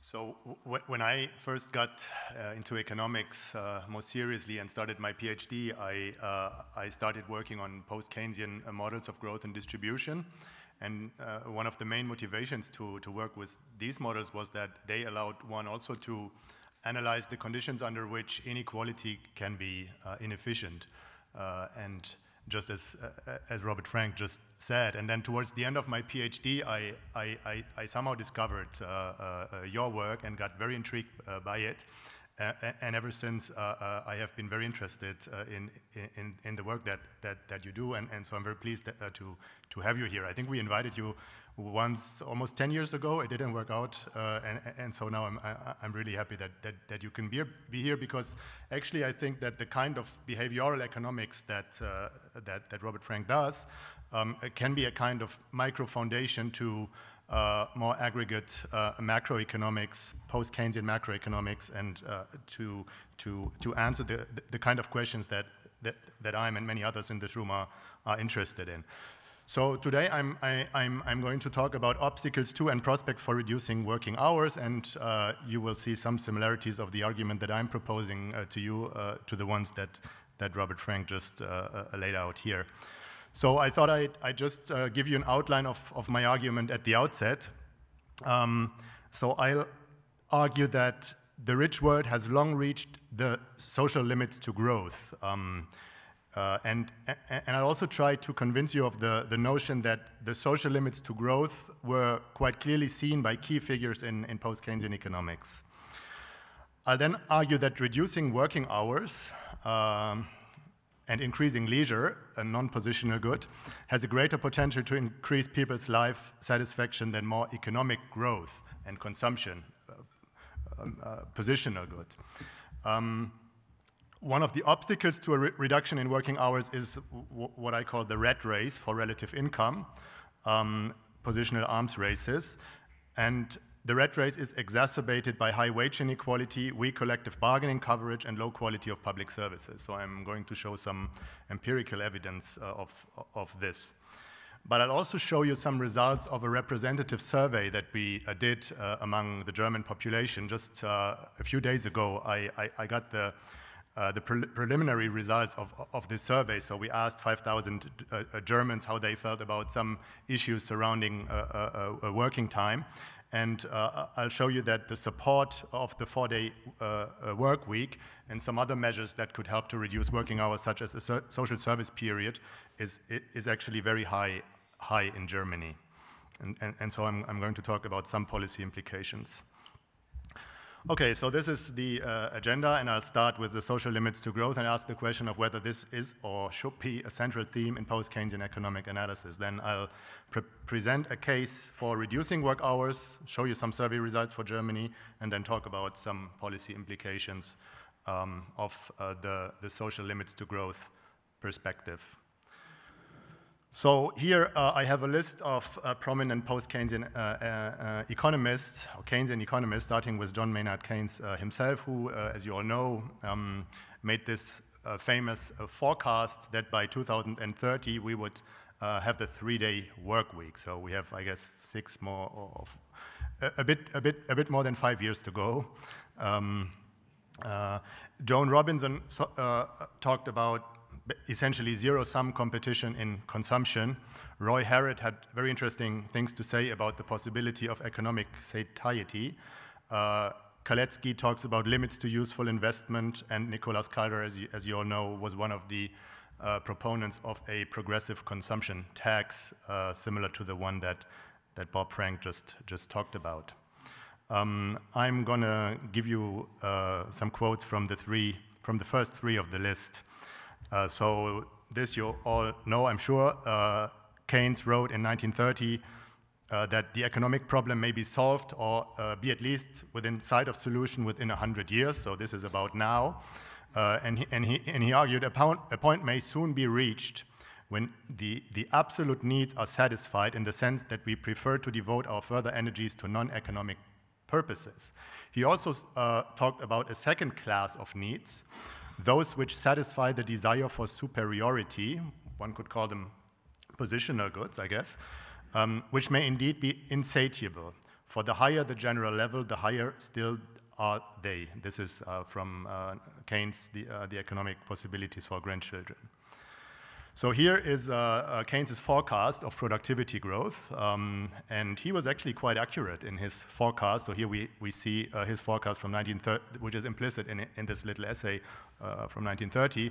So when I first got into economics more seriously and started my PhD, I started working on post-Keynesian models of growth and distribution. And one of the main motivations to work with these models was that they allowed one also to analyze the conditions under which inequality can be inefficient. And just as Robert Frank just said. And then towards the end of my PhD, I somehow discovered your work and got very intrigued by it. And ever since, I have been very interested in the work that you do. And so I'm very pleased to have you here. I think we invited you once almost 10 years ago. It didn't work out, and so now I'm really happy that you can be here, because actually I think that the kind of behavioral economics that Robert Frank does can be a kind of micro foundation to more aggregate macroeconomics, post-Keynesian macroeconomics, and to answer the kind of questions that I'm and many others in this room are interested in. So today I'm going to talk about obstacles to and prospects for reducing working hours, and you will see some similarities of the argument that I'm proposing to you to the ones that Robert Frank just laid out here. So I thought I'd just give you an outline of my argument at the outset. So I'll argue that the rich world has long reached the social limits to growth. And I'll also try to convince you of the notion that the social limits to growth were quite clearly seen by key figures in post-Keynesian economics. I'll then argue that reducing working hours and increasing leisure, a non-positional good, has a greater potential to increase people's life satisfaction than more economic growth and consumption, positional good. One of the obstacles to a reduction in working hours is what I call the rat race for relative income, positional arms races. And the rat race is exacerbated by high wage inequality, weak collective bargaining coverage, and low quality of public services. So I'm going to show some empirical evidence of this. But I'll also show you some results of a representative survey that we did among the German population. Just a few days ago, I got the preliminary results of this survey. So we asked 5,000 Germans how they felt about some issues surrounding working time. And I'll show you that the support of the 4-day work week and some other measures that could help to reduce working hours, such as a social service period, is actually very high in Germany. And so I'm going to talk about some policy implications. Okay, so this is the agenda, and I'll start with the social limits to growth and ask the question of whether this is or should be a central theme in post-Keynesian economic analysis. Then I'll present a case for reducing work hours, show you some survey results for Germany, and then talk about some policy implications of the social limits to growth perspective. So here I have a list of prominent post-Keynesian economists, or Keynesian economists, starting with John Maynard Keynes himself, who, as you all know, made this famous forecast that by 2030 we would have the 3-day work week. So we have, I guess, a bit more than 5 years to go. Joan Robinson talked about essentially zero-sum competition in consumption. Roy Harrod had very interesting things to say about the possibility of economic satiety. Kaletsky talks about limits to useful investment, and Nicholas Calder, as you all know, was one of the proponents of a progressive consumption tax, similar to the one that Bob Frank just talked about. I'm gonna give you some quotes from the first three of the list. So this you all know, I'm sure. Keynes wrote in 1930 that the economic problem may be solved or be at least within sight of solution within 100 years. So this is about now. And he argued a point may soon be reached when the absolute needs are satisfied, in the sense that we prefer to devote our further energies to non-economic purposes. He also talked about a second class of needs, those which satisfy the desire for superiority. One could call them positional goods, I guess, which may indeed be insatiable. For the higher the general level, the higher still are they. This is from Keynes, the economic possibilities for grandchildren. So here is Keynes' forecast of productivity growth, and he was actually quite accurate in his forecast. So here we see his forecast from 1930, which is implicit in this little essay from 1930,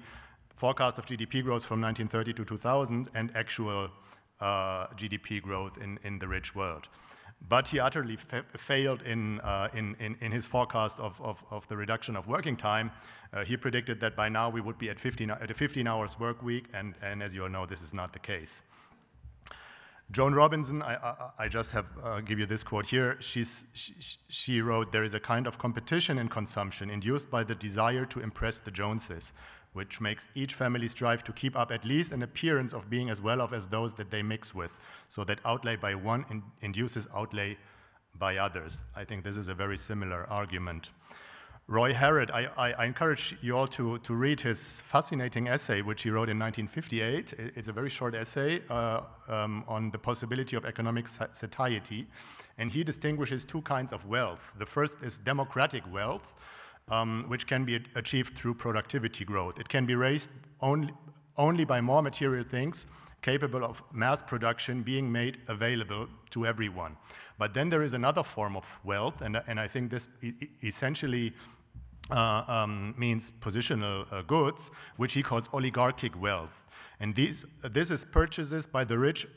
forecast of GDP growth from 1930 to 2000, and actual GDP growth in the rich world. But he utterly failed in his forecast of the reduction of working time. He predicted that by now we would be at a 15 hours work week, and as you all know, this is not the case. Joan Robinson, I just have give you this quote here. She wrote, "There is a kind of competition in consumption induced by the desire to impress the Joneses, which makes each family strive to keep up at least an appearance of being as well off as those that they mix with, so that outlay by one induces outlay by others." I think this is a very similar argument. Roy Harrod, I encourage you all to read his fascinating essay, which he wrote in 1958. It's a very short essay on the possibility of economic satiety, and he distinguishes two kinds of wealth. The first is democratic wealth, which can be achieved through productivity growth. It can be raised only by more material things capable of mass production being made available to everyone. But then there is another form of wealth, and I think this essentially means positional goods, which he calls oligarchic wealth. And this is purchases by the rich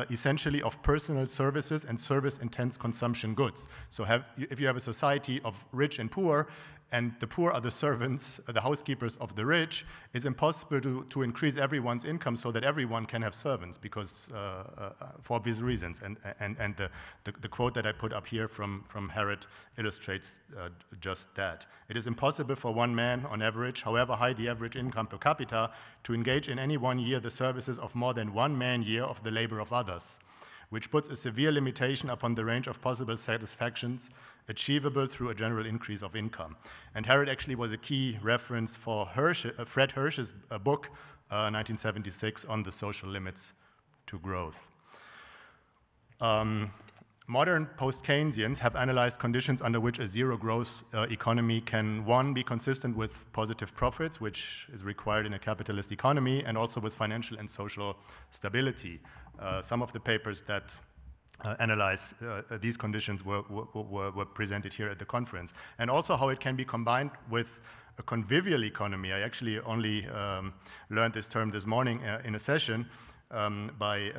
essentially of personal services and service-intense consumption goods. So if you have a society of rich and poor, and the poor are the servants, the housekeepers of the rich, it's impossible to increase everyone's income so that everyone can have servants, because for obvious reasons. And the quote that I put up here from Harrod illustrates just that. It is impossible for one man, on average, however high the average income per capita, to engage in any one year the services of more than one man-year of the labor of others, which puts a severe limitation upon the range of possible satisfactions achievable through a general increase of income. And Harrod actually was a key reference for Fred Hirsch's book, 1976, on the social limits to growth. Modern post-Keynesians have analyzed conditions under which a zero-growth economy can, one, be consistent with positive profits, which is required in a capitalist economy, and also with financial and social stability. Some of the papers that analyze these conditions were presented here at the conference. And also how it can be combined with a convivial economy. I actually only learned this term this morning in a session by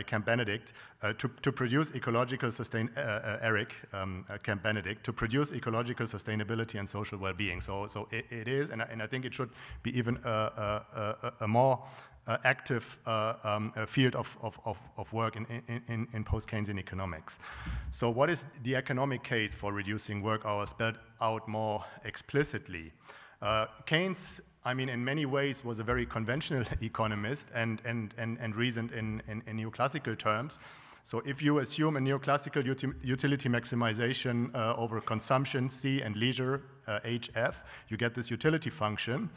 Camp Benedict to produce ecological Camp Benedict, to produce ecological sustainability and social well-being. So it is, and I think it should be even a more active field of work in post-Keynesian economics. So what is the economic case for reducing work hours spelled out more explicitly? Keynes, I mean, in many ways was a very conventional economist and reasoned in neoclassical terms. So if you assume a neoclassical utility maximization over consumption, C, and leisure, HF, you get this utility function.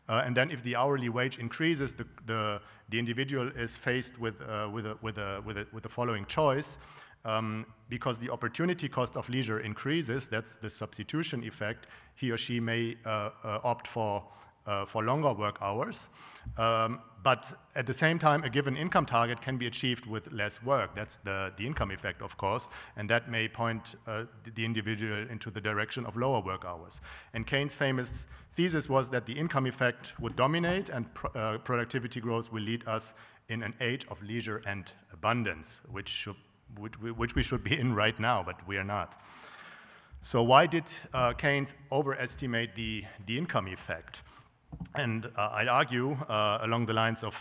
And then if the hourly wage increases, the individual is faced with the following choice. Because the opportunity cost of leisure increases, that's the substitution effect, he or she may opt for longer work hours. But at the same time, a given income target can be achieved with less work. That's the income effect, of course, and that may point the individual into the direction of lower work hours. And Keynes' famous thesis was that the income effect would dominate and productivity growth will lead us in an age of leisure and abundance, which we should be in right now, but we are not. So why did Keynes overestimate the income effect? And I'd argue, along the lines of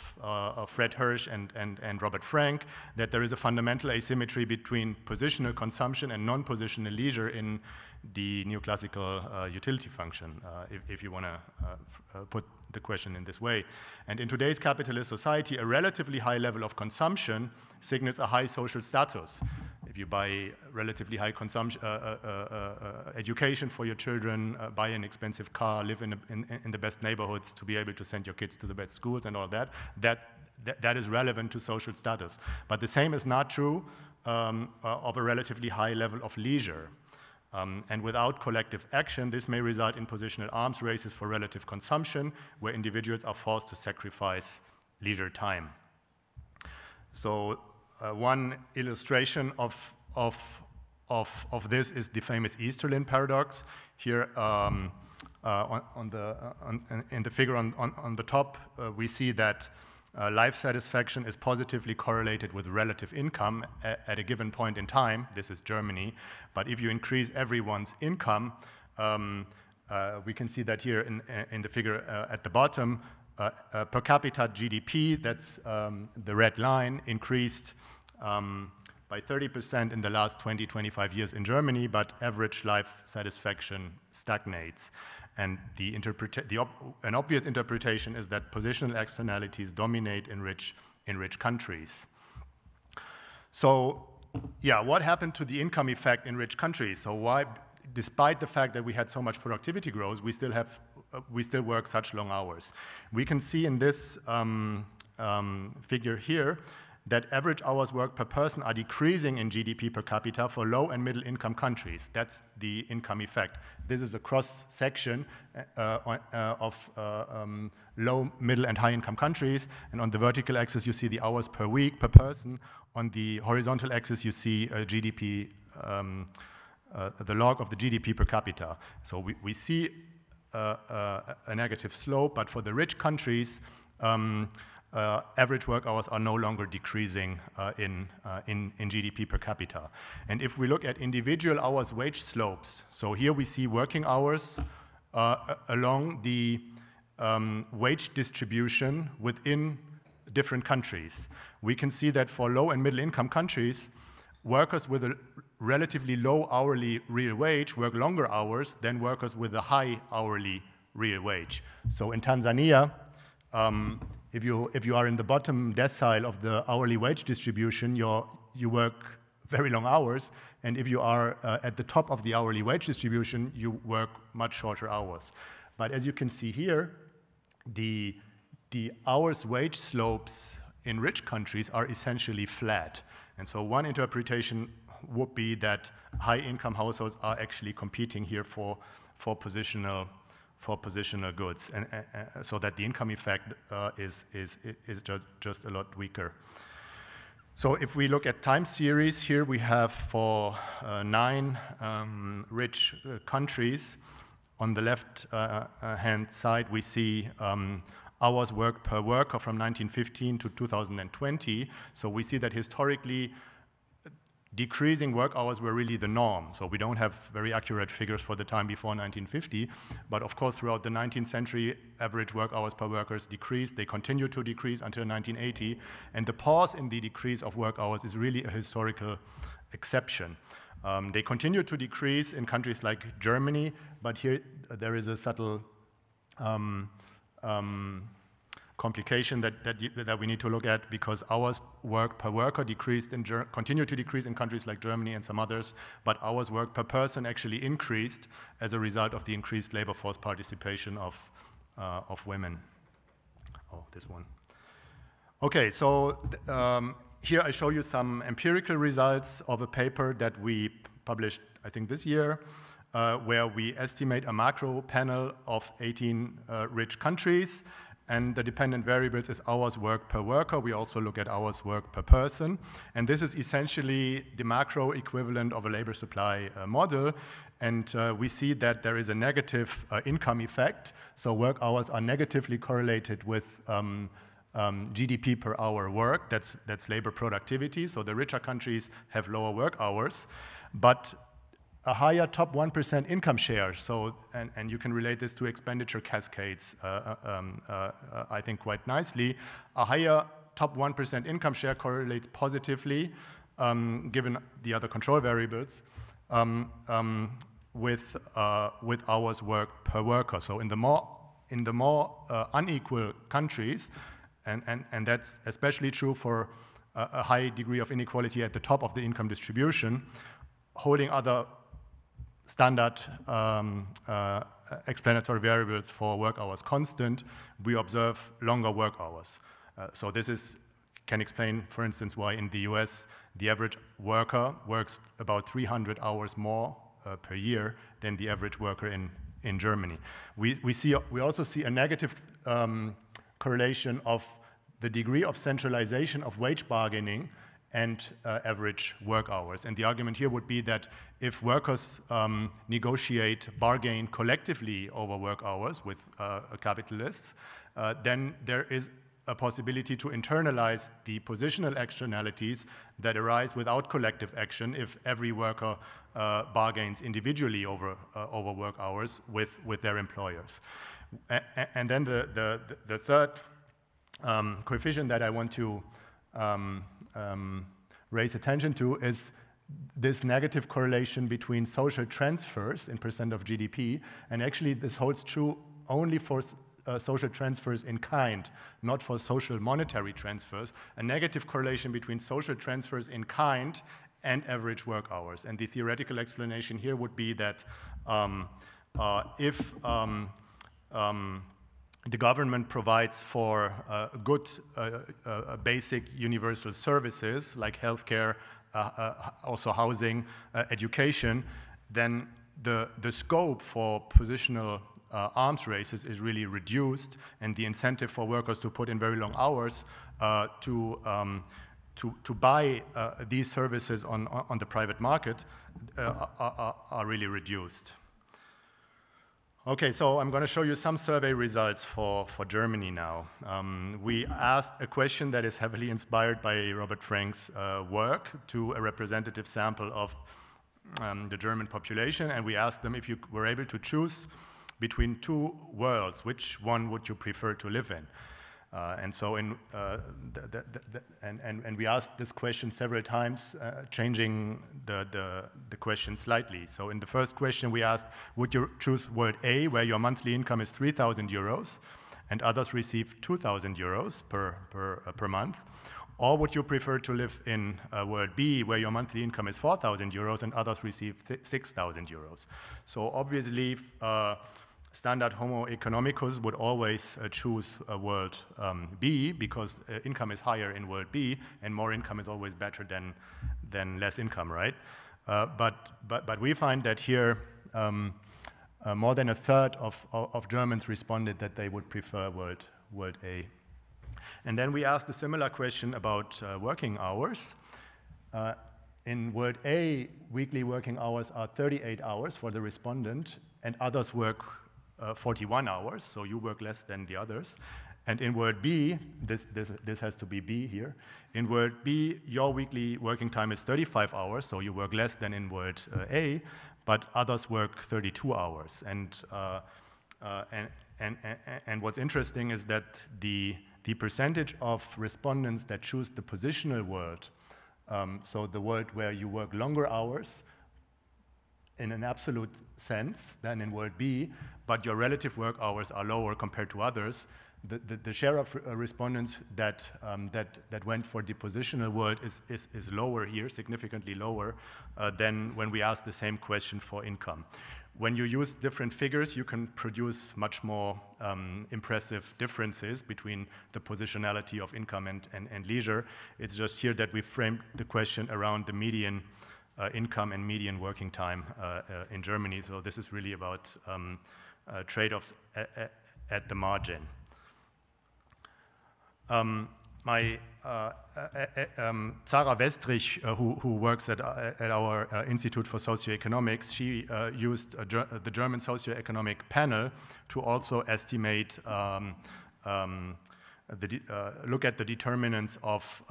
Fred Hirsch and Robert Frank, that there is a fundamental asymmetry between positional consumption and non-positional leisure in the neoclassical utility function, if you want to put the question in this way. And in today's capitalist society, a relatively high level of consumption signals a high social status. If you buy relatively high consumption, education for your children, buy an expensive car, live in the best neighborhoods to be able to send your kids to the best schools and all that, that is relevant to social status. But the same is not true of a relatively high level of leisure. And without collective action, this may result in positional arms races for relative consumption, where individuals are forced to sacrifice leisure time. So one illustration of this is the famous Easterlin paradox. Here in the figure on the top, we see that life satisfaction is positively correlated with relative income at a given point in time. This is Germany. But if you increase everyone's income, we can see that here in the figure at the bottom, per capita GDP, that's the red line, increased by 30% in the last 20-25 years in Germany, but average life satisfaction stagnates. And an obvious interpretation is that positional externalities dominate in rich countries. So, yeah, what happened to the income effect in rich countries? So why, despite the fact that we had so much productivity growth, we still work such long hours? We can see in this figure here that average hours worked per person are decreasing in GDP per capita for low and middle income countries. That's the income effect. This is a cross-section of low, middle, and high income countries. And on the vertical axis, you see the hours per week per person. On the horizontal axis, you see GDP, the log of the GDP per capita. So we see a negative slope, but for the rich countries, average work hours are no longer decreasing in GDP per capita. And if we look at individual hours wage slopes, so here we see working hours along the wage distribution within different countries. We can see that for low and middle income countries, workers with a relatively low hourly real wage work longer hours than workers with a high hourly real wage. So in Tanzania, if you are in the bottom decile of the hourly wage distribution, you work very long hours, and if you are at the top of the hourly wage distribution, you work much shorter hours. But as you can see here, the hours wage slopes in rich countries are essentially flat. And so one interpretation would be that high-income households are actually competing here for positional goods, and so that the income effect is just a lot weaker. So if we look at time series, here we have for 9 rich countries. On the left hand side, we see hours worked per worker from 1915 to 2020. So we see that historically, decreasing work hours were really the norm. So we don't have very accurate figures for the time before 1950, but of course throughout the 19th century, average work hours per workers decreased. They continued to decrease until 1980, and the pause in the decrease of work hours is really a historical exception. They continue to decrease in countries like Germany, but here there is a subtle complication that we need to look at, because hours worked per worker continue to decrease in countries like Germany and some others, but hours worked per person actually increased as a result of the increased labor force participation of women. Oh, this one. Okay, so here I show you some empirical results of a paper that we published, I think, this year, where we estimate a macro panel of 18 rich countries. And the dependent variables is hours worked per worker. We also look at hours worked per person. And this is essentially the macro equivalent of a labor supply model. And we see that there is a negative income effect. So work hours are negatively correlated with GDP per hour work. That's labor productivity. So the richer countries have lower work hours, but a higher top 1% income share. So, and you can relate this to expenditure cascades, I think, quite nicely. A higher top 1% income share correlates positively, given the other control variables, with hours worked per worker. So in the more unequal countries, and that's especially true for a high degree of inequality at the top of the income distribution, holding other standard explanatory variables for work hours constant, we observe longer work hours. So this can explain, for instance, why in the US the average worker works about 300 hours more per year than the average worker in Germany. We also see a negative correlation of the degree of centralization of wage bargaining and average work hours. And the argument here would be that if workers bargain collectively over work hours with capitalists, then there is a possibility to internalize the positional externalities that arise without collective action if every worker bargains individually over work hours with their employers. And then the third coefficient that I want to raise attention to is this negative correlation between social transfers in percent of GDP, and actually this holds true only for social transfers in kind, not for social monetary transfers, a negative correlation between social transfers in kind and average work hours. And the theoretical explanation here would be that if the government provides for good basic universal services like healthcare, also housing, education, then the scope for positional arms races is really reduced, and the incentive for workers to put in very long hours to buy these services on the private market are really reduced. Okay, so I'm going to show you some survey results for Germany now. We asked a question that is heavily inspired by Robert Frank's work to a representative sample of the German population, and we asked them if you were able to choose between two worlds, which one would you prefer to live in? And so we asked this question several times, changing the question slightly. So in the first question we asked, would you choose world A, where your monthly income is 3,000 euros and others receive 2,000 euros per month? Or would you prefer to live in world B, where your monthly income is 4,000 euros and others receive 6,000 euros? So obviously, standard Homo economicus would always choose world B, because income is higher in world B, and more income is always better than less income, right? But we find that here more than a third of Germans responded that they would prefer world A. And then we asked a similar question about working hours. In world A, weekly working hours are 38 hours for the respondent, and others work 41 hours, so you work less than the others. And in world B, this has to be B here. In world B, your weekly working time is 35 hours, so you work less than in world A, but others work 32 hours. And what's interesting is that the percentage of respondents that choose the positional world, so the world where you work longer hours, in an absolute sense than in world B, but your relative work hours are lower compared to others, the share of respondents that went for the positional world is lower here, significantly lower than when we asked the same question for income. When you use different figures, you can produce much more impressive differences between the positionality of income and leisure. It's just here that we framed the question around the median income and median working time in Germany. So this is really about trade-offs at the margin. Zara Westrich, who works at our Institute for Socioeconomics, she used the German socioeconomic panel to also estimate, look at the determinants of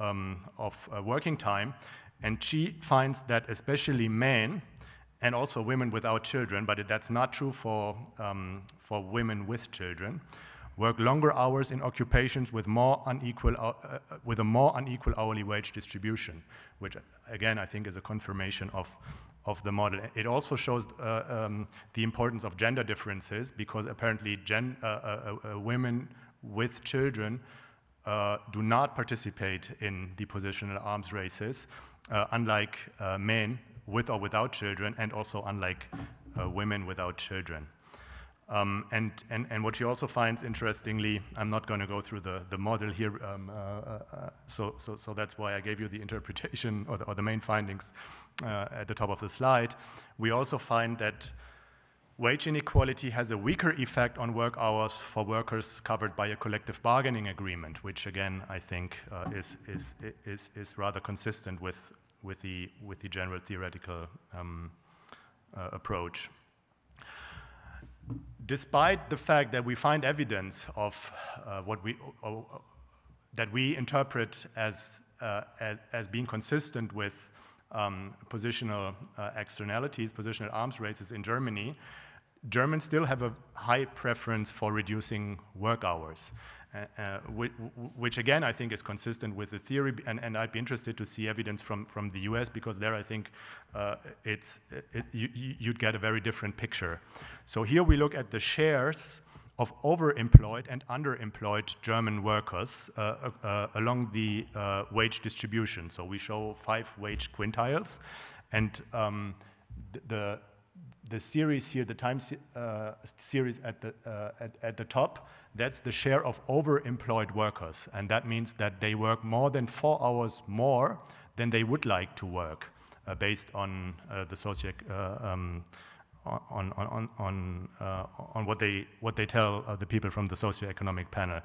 working time. And she finds that especially men, and also women without children, but that's not true for women with children, work longer hours in occupations with a more unequal hourly wage distribution, which again I think is a confirmation of the model. It also shows the importance of gender differences, because apparently women with children do not participate in the positional arms races, unlike men with or without children, and also unlike women without children. And what she also finds, interestingly, I'm not going to go through the model here, so that's why I gave you the interpretation or the main findings at the top of the slide. We also find that wage inequality has a weaker effect on work hours for workers covered by a collective bargaining agreement, which again I think is rather consistent with the general theoretical approach. Despite the fact that we find evidence of that we interpret as being consistent with positional externalities, positional arms races in Germany, Germans still have a high preference for reducing work hours, which again I think is consistent with the theory, and I'd be interested to see evidence from the US, because there I think you'd get a very different picture. So here we look at the shares of overemployed and underemployed German workers along the wage distribution. So we show 5 wage quintiles, and the series here, the time series at the top, that's the share of overemployed workers, and that means that they work more than 4 hours more than they would like to work, based on the on what they tell the people from the socioeconomic panel.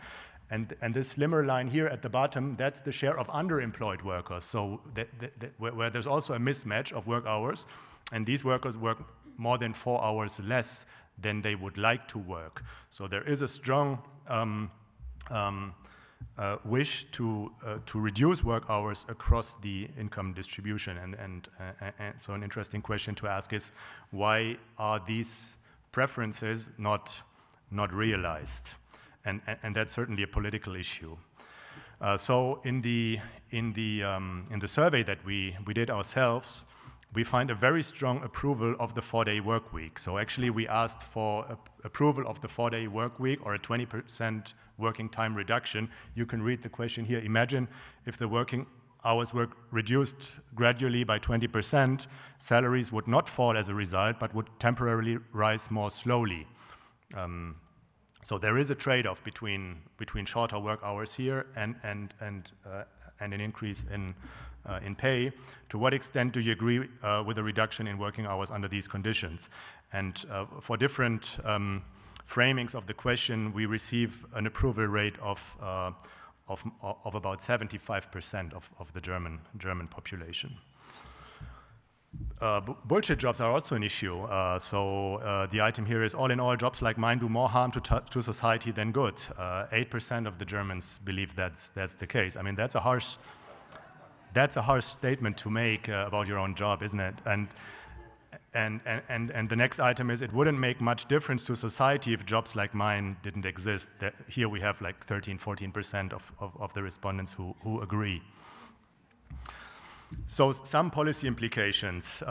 And this slimmer line here at the bottom, that's the share of underemployed workers. So where there's also a mismatch of work hours, and these workers work more than 4 hours less than they would like to work. So there is a strong wish to reduce work hours across the income distribution. And so an interesting question to ask is, why are these preferences not realized? And that's certainly a political issue. So in the survey that we did ourselves, we find a very strong approval of the 4-day work week. So actually we asked for approval of the 4-day work week or a 20% working time reduction. You can read the question here. Imagine if the working hours were reduced gradually by 20%, salaries would not fall as a result, but would temporarily rise more slowly. So there is a trade-off between shorter work hours here and an increase in pay. To what extent do you agree with a reduction in working hours under these conditions? And for different framings of the question, we receive an approval rate of about 75% of the German population. Bullshit jobs are also an issue. So the item here is, all in all, jobs like mine do more harm to society than good. 8% of the Germans believe that's the case. I mean, that's a harsh statement to make about your own job, isn't it? And the next item is, it wouldn't make much difference to society if jobs like mine didn't exist. Here we have like 13-14% of the respondents who agree. So some policy implications.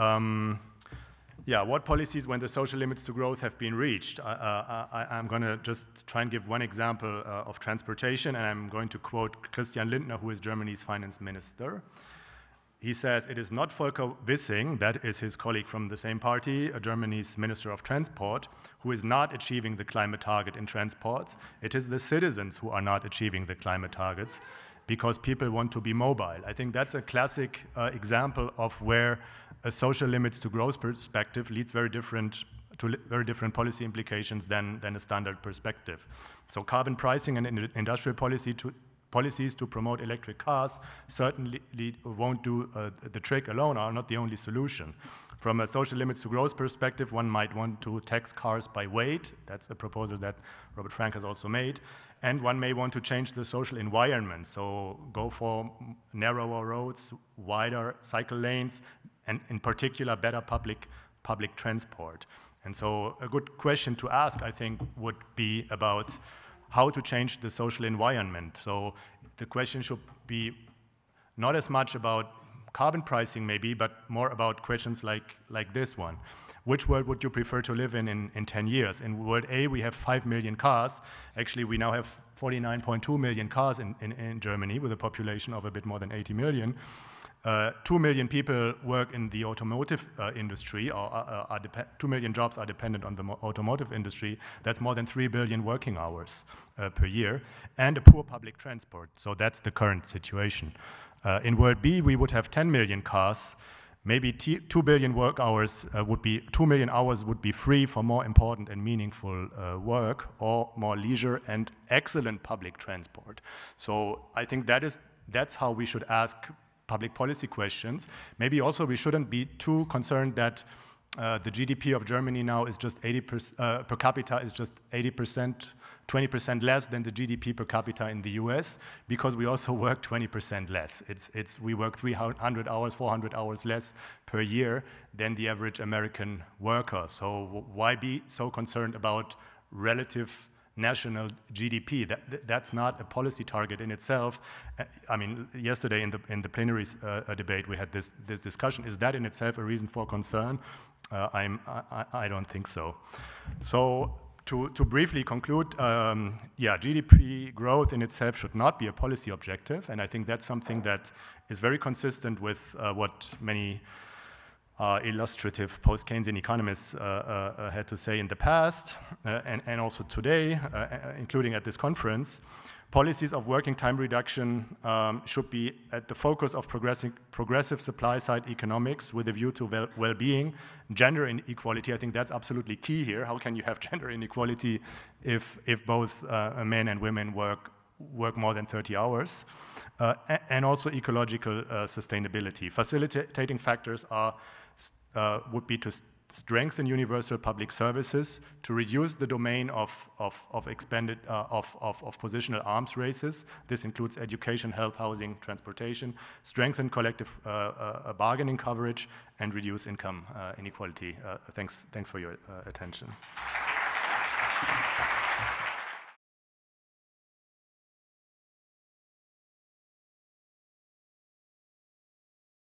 Yeah, what policies when the social limits to growth have been reached? I'm going to just try and give one example of transportation, and I'm going to quote Christian Lindner, who is Germany's finance minister. He says, it is not Volker Wissing, that is his colleague from the same party, Germany's Minister of Transport, who is not achieving the climate target in transports. It is the citizens who are not achieving the climate targets because people want to be mobile. I think that's a classic example of where a social limits to growth perspective leads to very different policy implications than a standard perspective. So carbon pricing and industrial policies to promote electric cars certainly won't do the trick alone, are not the only solution. From a social limits to growth perspective, one might want to tax cars by weight. That's a proposal that Robert Frank has also made. And one may want to change the social environment, so go for narrower roads, wider cycle lanes, and in particular, better public transport. And so a good question to ask, I think, would be about how to change the social environment. So the question should be not as much about carbon pricing maybe, but more about questions like this one. Which world would you prefer to live in 10 years? In world A, we have 5 million cars. Actually, we now have 49.2 million cars in Germany with a population of a bit more than 80 million. 2 million people work in the automotive industry, or 2 million jobs are dependent on the automotive industry. That's more than 3 billion working hours per year, and a poor public transport. So that's the current situation. In World B, we would have 10 million cars. Maybe 2 billion work hours 2 million hours would be free for more important and meaningful work, or more leisure and excellent public transport. So I think that's how we should ask public policy questions. Maybe also we shouldn't be too concerned that the GDP of Germany now is just 80% per capita is just 80%, 20% less than the GDP per capita in the US, because we also work 20% less. We work 300 hours, 400 hours less per year than the average American worker. So why be so concerned about relative national GDP? That's not a policy target in itself. I mean, yesterday in the plenary debate, we had this discussion. Is that in itself a reason for concern? I don't think so. So to briefly conclude, yeah, GDP growth in itself should not be a policy objective, and I think that's something that is very consistent with what many illustrative post-Keynesian economists had to say in the past and also today, including at this conference. Policies of working time reduction should be at the focus of progressive supply-side economics with a view to well-being, gender inequality. I think that's absolutely key here. How can you have gender inequality if both men and women work more than 30 hours? And also ecological sustainability. Facilitating factors would be to strengthen universal public services, to reduce the domain of positional arms races. This includes education, health, housing, transportation, strengthen collective bargaining coverage, and reduce income inequality. Thanks for your attention.